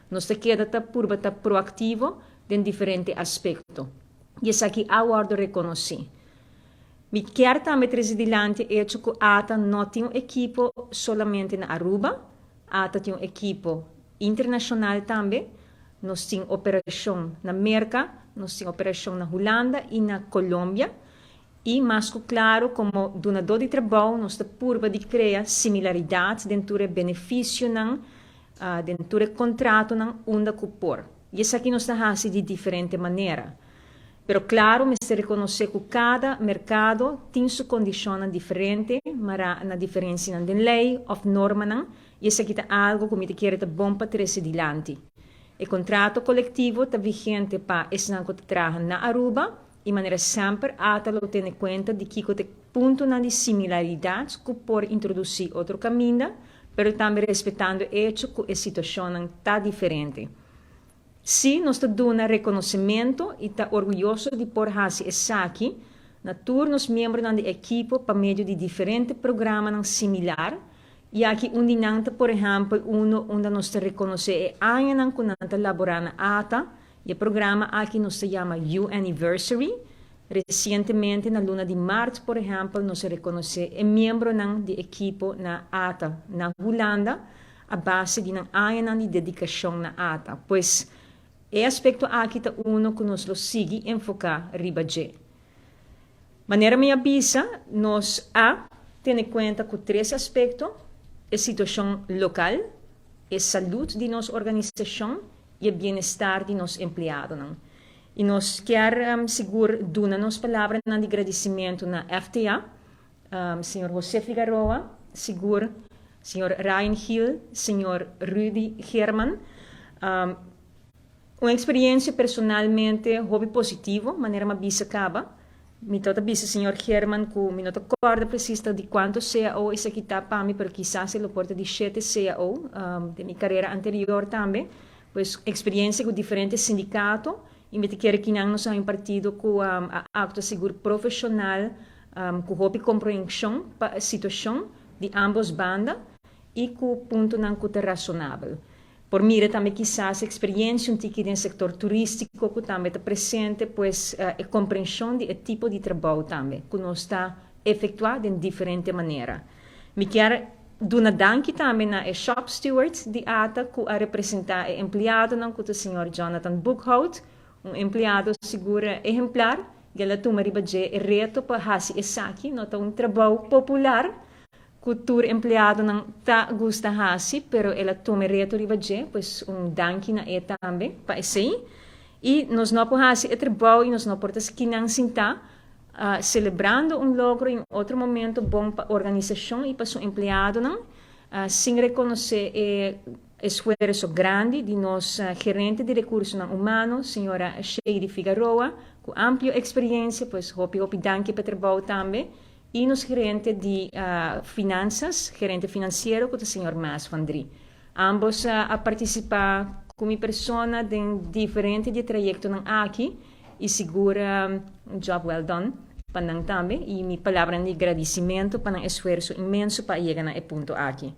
Nos te queda purba proactivo en diferente aspecto. Y es aquí aguardo reconocí. Mi quer também presidente hecho que ATA no tiene un equipo solamente en Aruba, ATA tiene un equipo internacional también, nos tiene operación en América, nos tiene operación en Holanda y en Colombia, y más que claro, como donador de trabajo, nos purba de crear similaridades dentro del beneficio, dentro del contrato, onda cupor. Y es aquí nos hace de diferente manera. Pero claro, me se reconoce que cada mercado tiene su condición diferente, pero una diferencia en ley o norma, y es aquí algo que me quiere bom para traer adelante. El contrato colectivo está vigente para esse que trabaja na Aruba, e maneira sempre ata lo tiene cuenta de que tem ponto de similaridades que pode introduzir outro caminho, pero também respeitando o hecho que a situação está diferente. Sim, nós damos reconhecimento e está orgulhoso de por fazer isso aqui, na tour nos membros da equipe para meio de diferentes programas similares, e aqui dinante, por exemplo, onde nós reconhecemos é anos que nós elaboramos na ATA, e o programa aqui nos chama U-Anniversary. Recentemente, na luna de março, por exemplo, nós reconhecemos o membro da equipe na ATA, na Holanda, a base de anos de dedicação na ATA. Pois, é aspecto aqui que nós lo sigue enfocar ribaje. Maneira me avisa, nós tem em conta com três aspectos: a situação local, a saúde de nossa organização e o bem-estar de nossos empregados. E nós queremos seguro dar nossa palavra de agradecimento na FTA, Sr. José Figueroa, seguro, Sr. Ryan Hill, Sr. Rudy Herman. Uma experiência personalmente hobby positivo, maneira me avisa acaba. Me toca avisa Sr. Herman que me não acorda precisa de quanto CAO isso aqui está para mim, pero quizás ele porta de 7 CAO de minha carreira anterior também. Pois experiência com diferentes sindicatos e me quer que nós um partido com a acto seguro profissional, com hobby compreensão para a situação de ambos bandas e com ponto não que é razonável. Por mim também quizás experiência no setor turístico que também está presente, pois a compreensão do tipo de trabalho também que nós está efetuado de diferente maneira. Me quer dar danke também na shop steward de ATA que a representar o empregado não que o Sr. Jonathan Buchhout, empregado seguro exemplar, que ela toma ribaje o reto para fazer isso aqui, não é trabalho popular. Cultura empregado não tá gusta hasi, pero ela toma reto ribaje, pois danke na também para isso aí. E nós não podemos fazer o trabalho e nós não podemos que não sentar celebrando logro em outro momento bom para a organização e para o empregado, não? Sem reconhecer o esforço grande de nossa gerente de recursos humanos, senhora Sheiri Figueroa, com ampla experiência, pois hopi danke para o trabalho também. E nos gerente de finanças, gerente financeiro, que é o Sr. Mas Vandri. Ambos a participar como pessoa em diferentes de trajeto aqui e segura job well done para também e minha palavra de agradecimento para um esforço imenso para chegar a ponto aqui.